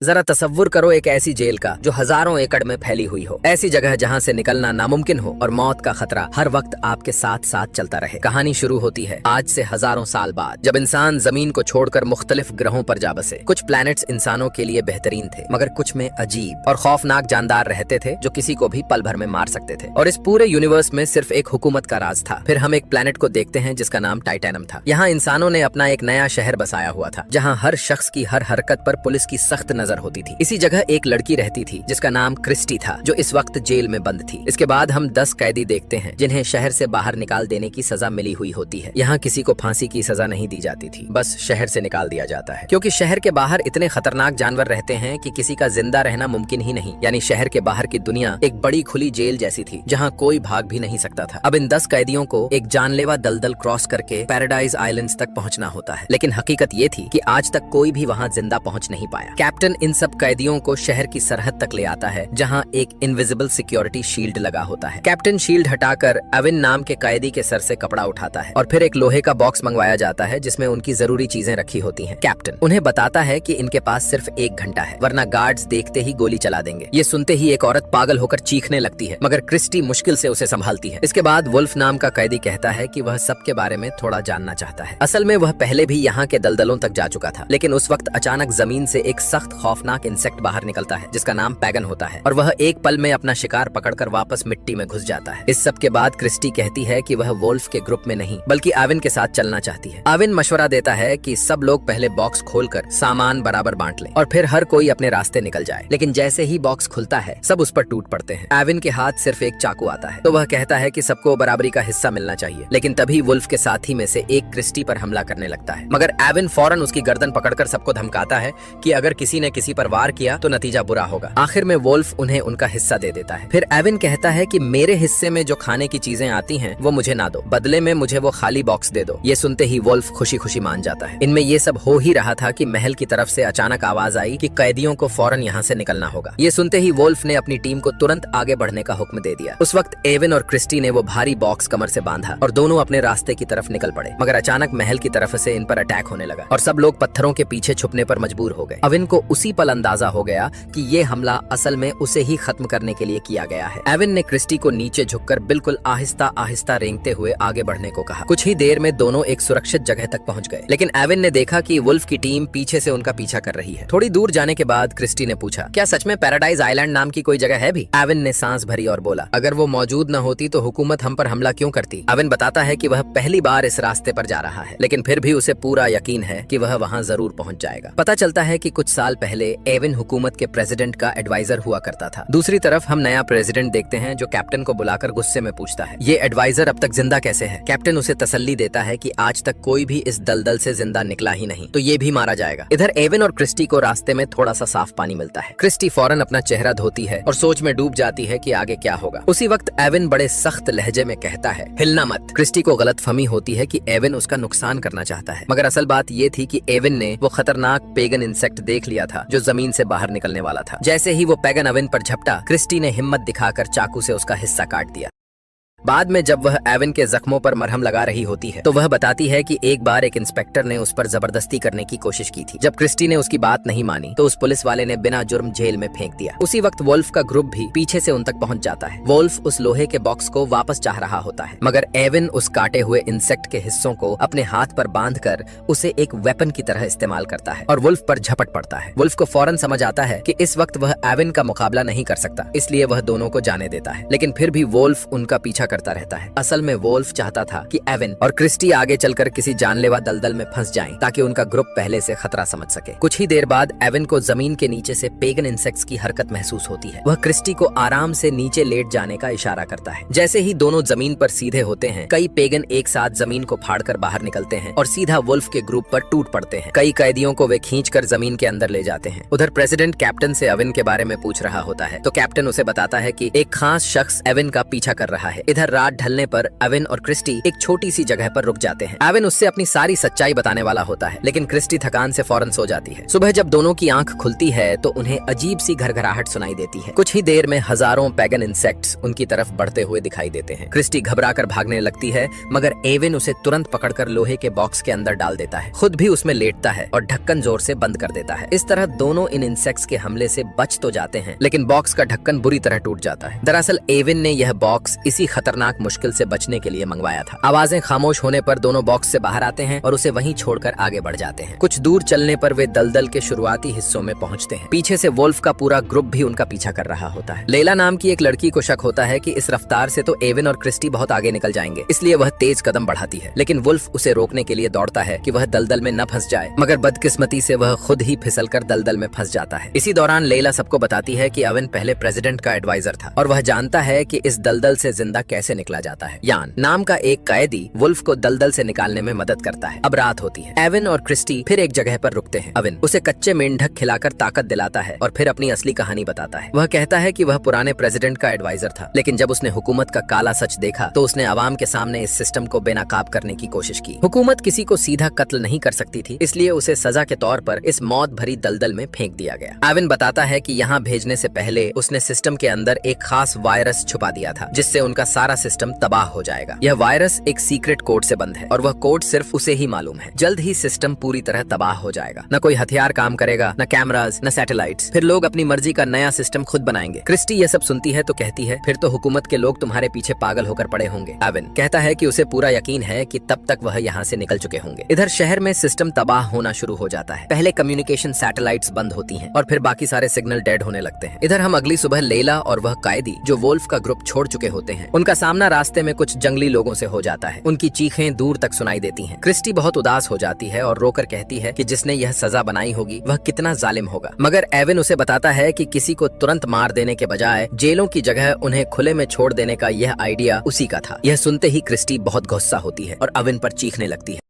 जरा तसव्वुर करो एक ऐसी जेल का जो हजारों एकड़ में फैली हुई हो, ऐसी जगह जहाँ से निकलना नामुमकिन हो और मौत का खतरा हर वक्त आपके साथ साथ चलता रहे। कहानी शुरू होती है आज से हजारों साल बाद, जब इंसान जमीन को छोड़कर मुख्तलिफ ग्रहों पर जा बसे। कुछ प्लैनेट्स इंसानों के लिए बेहतरीन थे, मगर कुछ में अजीब और खौफनाक जानदार रहते थे जो किसी को भी पल भर में मार सकते थे। और इस पूरे यूनिवर्स में सिर्फ एक हुकूमत का राज था। फिर हम एक प्लैनेट को देखते हैं जिसका नाम टाइटेनम था। यहाँ इंसानों ने अपना एक नया शहर बसाया हुआ था, जहाँ हर शख्स की हर हरकत पर पुलिस की सख्त नजर होती थी। इसी जगह एक लड़की रहती थी जिसका नाम क्रिस्टी था, जो इस वक्त जेल में बंद थी। इसके बाद हम 10 कैदी देखते हैं जिन्हें शहर से बाहर निकाल देने की सजा मिली हुई होती है। यहाँ किसी को फांसी की सजा नहीं दी जाती थी, बस शहर से निकाल दिया जाता है, क्योंकि शहर के बाहर इतने खतरनाक जानवर रहते हैं कि किसी का जिंदा रहना मुमकिन ही नहीं। यानी शहर के बाहर की दुनिया एक बड़ी खुली जेल जैसी थी, जहाँ कोई भाग भी नहीं सकता था। अब इन 10 कैदियों को एक जानलेवा दलदल क्रॉस करके पैराडाइज आइलैंड्स तक पहुंचना होता है, लेकिन हकीकत ये थी कि आज तक कोई भी वहां जिंदा पहुंच नहीं पाया। कैप्टन इन सब कैदियों को शहर की सरहद तक ले आता है, जहां एक इनविजिबल सिक्योरिटी शील्ड लगा होता है। कैप्टन शील्ड हटाकर अविन नाम के कैदी के सर से कपड़ा उठाता है और फिर एक लोहे का बॉक्स मंगवाया जाता है जिसमें उनकी जरूरी चीजें रखी होती हैं। कैप्टन उन्हें बताता है कि इनके पास सिर्फ 1 घंटा है, वरना गार्ड्स देखते ही गोली चला देंगे। ये सुनते ही एक औरत पागल होकर चीखने लगती है, मगर क्रिस्टी मुश्किल से उसे संभालती है। इसके बाद वुल्फ नाम का कैदी कहता है कि वह सबके बारे में थोड़ा जानना चाहता है। असल में वह पहले भी यहाँ के दलदलों तक जा चुका था, लेकिन उस वक्त अचानक जमीन से एक सख्त खौफनाक इंसेक्ट बाहर निकलता है जिसका नाम पैगन होता है, और वह एक पल में अपना शिकार पकड़कर वापस मिट्टी में घुस जाता है। इस सब के बाद क्रिस्टी कहती है कि वह वुल्फ के ग्रुप में नहीं बल्कि आविन के साथ चलना चाहती है। आविन मशवरा देता है कि सब लोग पहले बॉक्स खोलकर सामान बराबर बांट लें और फिर हर कोई अपने रास्ते निकल जाए। लेकिन जैसे ही बॉक्स खुलता है सब उस पर टूट पड़ते हैं। आविन के हाथ सिर्फ एक चाकू आता है, तो वह कहता है कि सबको बराबरी का हिस्सा मिलना चाहिए। लेकिन तभी वुल्फ के साथी में से एक क्रिस्टी पर हमला करने लगता है, मगर आविन फौरन उसकी गर्दन पकड़कर सबको धमकाता है कि अगर किसी ने किसी पर वार किया तो नतीजा बुरा होगा। आखिर में वुल्फ उन्हें उनका हिस्सा दे देता है। फिर आविन कहता है कि मेरे हिस्से में जो खाने की चीजें आती हैं वो मुझे ना दो, बदले में मुझे वो खाली बॉक्स दे दो। ये सुनते ही वुल्फ खुशी खुशी मान जाता है। इनमें ये सब हो ही रहा था कि महल की तरफ से अचानक आवाज आई कि कैदियों को फौरन यहाँ से निकलना होगा। ये सुनते ही वुल्फ ने अपनी टीम को तुरंत आगे बढ़ने का हुक्म दे दिया। उस वक्त एविन और क्रिस्टी ने वो भारी बॉक्स कमर से बांधा और दोनों अपने रास्ते की तरफ निकल पड़े, मगर अचानक महल की तरफ से इन पर अटैक होने लगा और सब लोग पत्थरों के पीछे छुपने पर मजबूर हो गए। एविन को उसी पल अंदाजा हो गया कि ये हमला असल में उसे ही खत्म करने के लिए किया गया है। एविन ने क्रिस्टी को नीचे झुककर बिल्कुल आहिस्ता आहिस्ता रेंगते हुए आगे बढ़ने को कहा। कुछ ही देर में दोनों एक सुरक्षित जगह तक पहुंच गए, लेकिन एविन ने देखा कि वुल्फ की टीम पीछे से उनका पीछा कर रही है। थोड़ी दूर जाने के बाद क्रिस्टी ने पूछा, क्या सच में पैराडाइज आइलैंड नाम की कोई जगह है भी? एविन ने सांस भरी और बोला, अगर वो मौजूद न होती तो हुकूमत हम पर हमला क्यों करती? एविन बताता है कि वह पहली बार इस रास्ते पर जा रहा है, लेकिन फिर भी उसे पूरा यकीन है कि वह वहां जरूर पहुंच जाएगा। पता चलता है कि कुछ साल पहले एविन हुकूमत के प्रेसिडेंट का एडवाइजर हुआ करता था। दूसरी तरफ हम नया प्रेसिडेंट देखते हैं जो कैप्टन को बुलाकर गुस्से में पूछता है, ये एडवाइजर अब तक जिंदा कैसे है? कैप्टन उसे तसल्ली देता है कि आज तक कोई भी इस दलदल से जिंदा निकला ही नहीं, तो ये भी मारा जाएगा। इधर एविन और क्रिस्टी को रास्ते में थोड़ा सा साफ पानी मिलता है। क्रिस्टी फौरन अपना चेहरा धोती है और सोच में डूब जाती है कि आगे क्या होगा। उसी वक्त एविन बड़े सख्त लहजे में कहता है, हिलना मत। क्रिस्टी को गलतफहमी होती है कि एविन उसका नुकसान करना चाहता है, मगर असल बात ये थी कि एविन ने वो खतरनाक पेगन इंसेक्ट देख लिया था जो जमीन से बाहर निकलने वाला था। जैसे ही वो पेगन एविन पर झपटा, क्रिस्टी ने हिम्मत दिखाकर चाकू से उसका हिस्सा काट दिया। बाद में जब वह एविन के जख्मों पर मरहम लगा रही होती है तो वह बताती है कि एक बार एक इंस्पेक्टर ने उस पर जबरदस्ती करने की कोशिश की थी। जब क्रिस्टी ने उसकी बात नहीं मानी तो उस पुलिस वाले ने बिना जुर्म जेल में फेंक दिया। उसी वक्त वुल्फ का ग्रुप भी पीछे से उन तक पहुंच जाता है। वुल्फ उस लोहे के बॉक्स को वापस चाह रहा होता है, मगर एविन उस काटे हुए इंसेक्ट के हिस्सों को अपने हाथ पर बांधकर उसे एक वेपन की तरह इस्तेमाल करता है और वुल्फ पर झपट पड़ता है। वुल्फ को फौरन समझ आता है कि इस वक्त वह एविन का मुकाबला नहीं कर सकता, इसलिए वह दोनों को जाने देता है, लेकिन फिर भी वुल्फ उनका पीछा करता रहता है। असल में वुल्फ चाहता था कि एविन और क्रिस्टी आगे चलकर किसी जानलेवा दलदल में फंस जाएं, ताकि उनका ग्रुप पहले से खतरा समझ सके। कुछ ही देर बाद एविन को जमीन के नीचे से पेगन इंसेक्ट्स की हरकत महसूस होती है। वह क्रिस्टी को आराम से नीचे लेट जाने का इशारा करता है। जैसे ही दोनों जमीन पर सीधे होते हैं, कई पेगन एक साथ जमीन को फाड़कर बाहर निकलते हैं और सीधा वुल्फ के ग्रुप पर टूट पड़ते हैं। कई कैदियों को वे खींचकर जमीन के अंदर ले जाते हैं। उधर प्रेसिडेंट कैप्टन से एविन के बारे में पूछ रहा होता है, तो कैप्टन उसे बताता है कि एक खास शख्स एविन का पीछा कर रहा है। इधर इधर रात ढलने पर एविन और क्रिस्टी एक छोटी सी जगह पर रुक जाते हैं। एविन उससे अपनी सारी सच्चाई बताने वाला होता है, लेकिन क्रिस्टी थकान से फौरन सो जाती है। सुबह जब दोनों की आंख खुलती है तो उन्हें अजीब सी घरघराहट सुनाई देती है। कुछ ही देर में हजारों पैगन इंसेक्ट्स उनकी तरफ बढ़ते हुए दिखाई देते हैं। क्रिस्टी घबराकर भागने लगती है, मगर एविन उसे तुरंत पकड़कर लोहे के बॉक्स के अंदर डाल देता है। खुद भी उसमें लेटता है और ढक्कन जोर से बंद कर देता है। इस तरह दोनों इन इंसेक्ट्स के हमले से बच तो जाते हैं, लेकिन बॉक्स का ढक्कन बुरी तरह टूट जाता है। दरअसल एविन ने यह बॉक्स इसी खतरनाक मुश्किल से बचने के लिए मंगवाया था। आवाजें खामोश होने पर दोनों बॉक्स से बाहर आते हैं और उसे वहीं छोड़कर आगे बढ़ जाते हैं। कुछ दूर चलने पर वे दलदल के शुरुआती हिस्सों में पहुंचते हैं। पीछे से वुल्फ का पूरा ग्रुप भी उनका पीछा कर रहा होता है। लेला नाम की एक लड़की को शक होता है कि इस रफ्तार से तो एविन और क्रिस्टी बहुत आगे निकल जाएंगे, इसलिए वह तेज कदम बढ़ाती है। लेकिन वुल्फ उसे रोकने के लिए दौड़ता है कि वह दलदल में न फंस जाए, मगर बदकिस्मती से वह खुद ही फिसलकर दलदल में फंस जाता है। इसी दौरान लेला सबको बताती है कि एविन पहले प्रेसिडेंट का एडवाइजर था और वह जानता है कि इस दलदल से जिंदा कैसे निकला जाता है। यान नाम का एक कैदी वुल्फ को दलदल से निकालने में मदद करता है। अब रात होती है। एविन और क्रिस्टी फिर एक जगह पर रुकते हैं। एविन उसे कच्चे मेंढक खिलाकर ताकत दिलाता है और फिर अपनी असली कहानी बताता है। वह कहता है कि वह पुराने प्रेसिडेंट का एडवाइजर था, लेकिन जब उसने हुकूमत का काला सच देखा तो उसने आवाम के सामने इस सिस्टम को बेनकाब करने की कोशिश की। हुकूमत किसी को सीधा कत्ल नहीं कर सकती थी, इसलिए उसे सजा के तौर पर इस मौत भरी दलदल में फेंक दिया गया। एविन बताता है कि यहाँ भेजने से पहले उसने सिस्टम के अंदर एक खास वायरस छुपा दिया था, जिससे उनका सारा सिस्टम तबाह हो जाएगा। यह वायरस एक सीक्रेट कोड से बंद है और वह कोड सिर्फ उसे ही मालूम है। जल्द ही सिस्टम पूरी तरह तबाह हो जाएगा। न कोई हथियार काम करेगा, न कैमरास, न सैटेलाइट्स। फिर लोग अपनी मर्जी का नया सिस्टम खुद बनाएंगे। क्रिस्टी यह सब सुनती है तो कहती है, फिर तो हुकूमत के लोग तुम्हारे पीछे पागल होकर पड़े होंगे। एविन कहता है कि उसे पूरा यकीन है कि तब तक वह यहाँ से निकल चुके होंगे। इधर शहर में सिस्टम तबाह होना शुरू हो जाता है। पहले कम्युनिकेशन सैटेलाइट्स बंद होती हैं और फिर बाकी सारे सिग्नल डेड होने लगते हैं। इधर हम अगली सुबह लेला और वह कैदी जो वुल्फ का ग्रुप छोड़ चुके होते हैं, उनका सामना रास्ते में कुछ जंगली लोगों से हो जाता है। उनकी चीखें दूर तक सुनाई देती हैं। क्रिस्टी बहुत उदास हो जाती है और रोकर कहती है कि जिसने यह सजा बनाई होगी वह कितना जालिम होगा। मगर एविन उसे बताता है कि किसी को तुरंत मार देने के बजाय जेलों की जगह उन्हें खुले में छोड़ देने का यह आइडिया उसी का था। यह सुनते ही क्रिस्टी बहुत गुस्सा होती है और एविन पर चीखने लगती है।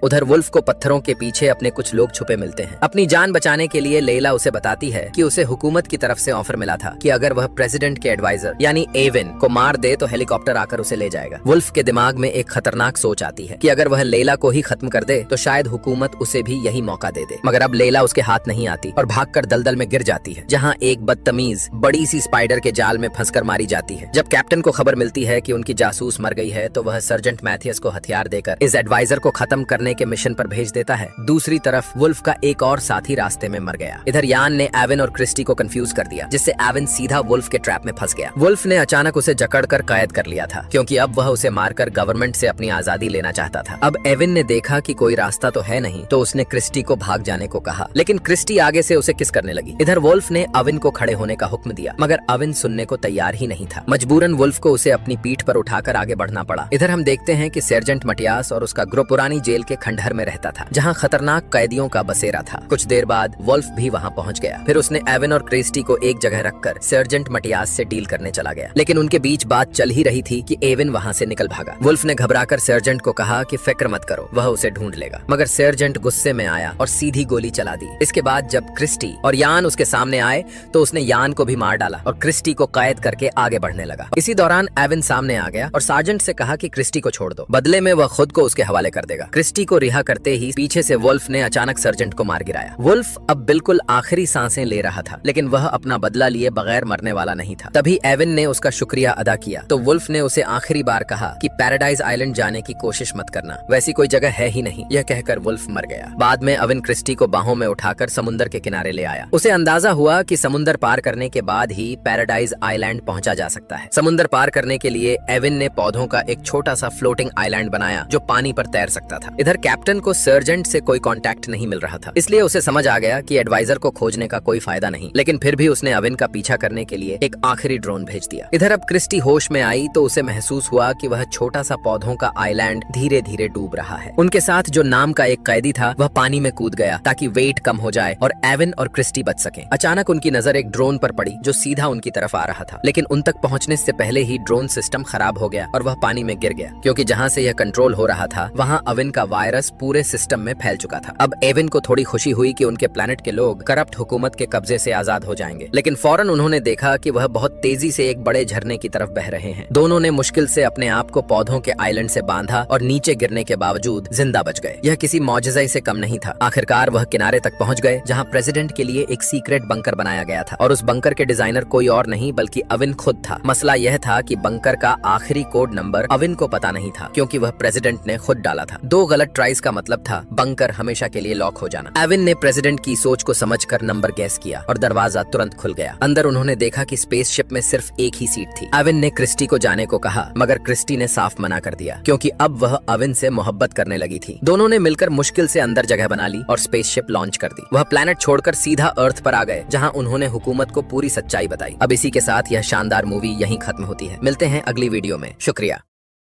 उधर वुल्फ को पत्थरों के पीछे अपने कुछ लोग छुपे मिलते हैं। अपनी जान बचाने के लिए लेला उसे बताती है कि उसे हुकूमत की तरफ से ऑफर मिला था कि अगर वह प्रेसिडेंट के एडवाइजर यानी एविन को मार दे तो हेलीकॉप्टर आकर उसे ले जाएगा। वुल्फ के दिमाग में एक खतरनाक सोच आती है कि अगर वह लेला को ही खत्म कर दे तो शायद हुकूमत उसे भी यही मौका दे दे। मगर अब लेला उसके हाथ नहीं आती और भागकर दलदल में गिर जाती है, जहाँ एक बदतमीज बड़ी सी स्पाइडर के जाल में फंसकर मारी जाती है। जब कैप्टन को खबर मिलती है कि उनकी जासूस मर गई है तो वह सर्जेंट मैथियस को हथियार देकर इस एडवाइजर को खत्म करने के मिशन पर भेज देता है। दूसरी तरफ वुल्फ का एक और साथी रास्ते में मर गया। इधर यान ने एविन और क्रिस्टी को कंफ्यूज कर दिया, जिससे एविन सीधा वुल्फ के ट्रैप में फंस गया। वुल्फ ने अचानक उसे जकड़कर कैद कर लिया था, क्योंकि अब वह उसे मारकर गवर्नमेंट से अपनी आजादी लेना चाहता था। अब एविन ने देखा कि कोई रास्ता तो है नहीं, तो उसने क्रिस्टी को भाग जाने को कहा, लेकिन क्रिस्टी आगे से उसे किस करने लगी। इधर वुल्फ ने एविन को खड़े होने का हुक्म दिया, मगर एविन सुनने को तैयार ही नहीं था। मजबूरन वुल्फ को उसे अपनी पीठ पर उठाकर आगे बढ़ना पड़ा। इधर हम देखते हैं कि सर्जेंट मटियास और उसका ग्रुप पुरानी जेल के खंडहर में रहता था, जहाँ खतरनाक कैदियों का बसेरा था। कुछ देर बाद वुल्फ भी वहाँ पहुँच गया। फिर उसने एविन और क्रिस्टी को एक जगह रखकर सर्जेंट मटियास से डील करने चला गया, लेकिन उनके बीच बात चल ही रही थी कि एविन वहाँ से निकल भागा। वुल्फ ने घबराकर सर्जेंट को कहा कि फिक्र मत करो, वह उसे ढूंढ लेगा। मगर सर्जेंट गुस्से में आया और सीधी गोली चला दी। इसके बाद जब क्रिस्टी और यान उसके सामने आए तो उसने यान को भी मार डाला और क्रिस्टी को कैद करके आगे बढ़ने लगा। इसी दौरान एविन सामने आ गया और सार्जेंट से कहा कि क्रिस्टी को छोड़ दो, बदले में वह खुद को उसके हवाले कर देगा। क्रिस्टी को रिहा करते ही पीछे से वुल्फ ने अचानक सर्जेंट को मार गिराया। वुल्फ अब बिल्कुल आखिरी सांसें ले रहा था, लेकिन वह अपना बदला लिए बगैर मरने वाला नहीं था। तभी एविन ने उसका शुक्रिया अदा किया तो वुल्फ ने उसे आखिरी बार कहा कि पैराडाइज आइलैंड जाने की कोशिश मत करना, वैसी कोई जगह है ही नहीं। यह कहकर वुल्फ मर गया। बाद में एविन क्रिस्टी को बाहों में उठाकर समुद्र के किनारे ले आया। उसे अंदाजा हुआ कि समुद्र पार करने के बाद ही पैराडाइज आइलैंड पहुंचा जा सकता है। समुद्र पार करने के लिए एविन ने पौधों का एक छोटा सा फ्लोटिंग आइलैंड बनाया जो पानी पर तैर सकता था। इधर कैप्टन को सर्जेंट से कोई कांटेक्ट नहीं मिल रहा था, इसलिए उसे समझ आ गया कि एडवाइजर को खोजने का कोई फायदा नहीं, लेकिन फिर भी उसने एविन का पीछा करने के लिए एक आखिरी ड्रोन भेज दिया। इधर अब क्रिस्टी होश में आई तो उसे महसूस हुआ कि वह छोटा सा पौधों का आइलैंड धीरे धीरे डूब रहा है। उनके साथ जो नाम का एक कैदी था वह पानी में कूद गया ताकि वेट कम हो जाए और एविन और क्रिस्टी बच सके। अचानक उनकी नजर एक ड्रोन पर पड़ी जो सीधा उनकी तरफ आ रहा था, लेकिन उन तक पहुंचने से पहले ही ड्रोन सिस्टम खराब हो गया और वह पानी में गिर गया, क्योंकि जहां से यह कंट्रोल हो रहा था वहां एविन का वायरस पूरे सिस्टम में फैल चुका था। अब एविन को थोड़ी खुशी हुई कि उनके प्लेनेट के लोग करप्ट हुकूमत के कब्जे से आजाद हो जाएंगे, लेकिन फौरन उन्होंने देखा कि वह बहुत तेजी से एक बड़े झरने की तरफ बह रहे हैं। दोनों ने मुश्किल से अपने आप को पौधों के आइलैंड से बांधा और नीचे गिरने के बावजूद जिंदा बच गए। यह किसी मौजज़े से कम नहीं था। आखिरकार वह किनारे तक पहुंच गए जहां प्रेसिडेंट के लिए एक सीक्रेट बंकर बनाया गया था, और उस बंकर के डिजाइनर कोई और नहीं बल्कि अविन खुद था। मसला यह था कि बंकर का आखिरी कोड नंबर अविन को पता नहीं था, क्योंकि वह प्रेसिडेंट ने खुद डाला था। 2 गलत ट्राइज का मतलब था बंकर हमेशा के लिए लॉक हो जाना। अविन ने प्रेसिडेंट की सोच को समझकर नंबर गैस किया और दरवाजा तुरंत खुल गया। अंदर उन्होंने देखा कि स्पेसशिप में सिर्फ एक ही सीट थी। अविन ने क्रिस्टी को जाने को कहा, मगर क्रिस्टी ने साफ मना कर दिया, क्योंकि अब वह अविन से मोहब्बत करने लगी थी। दोनों ने मिलकर मुश्किल से अंदर जगह बना ली और स्पेसशिप लॉन्च कर दी। वह प्लेनेट छोड़कर सीधा अर्थ पर आ गए, जहां उन्होंने हुकूमत को पूरी सच्चाई बताई। अब इसी के साथ यह शानदार मूवी यहीं खत्म होती है। मिलते हैं अगली वीडियो में। शुक्रिया।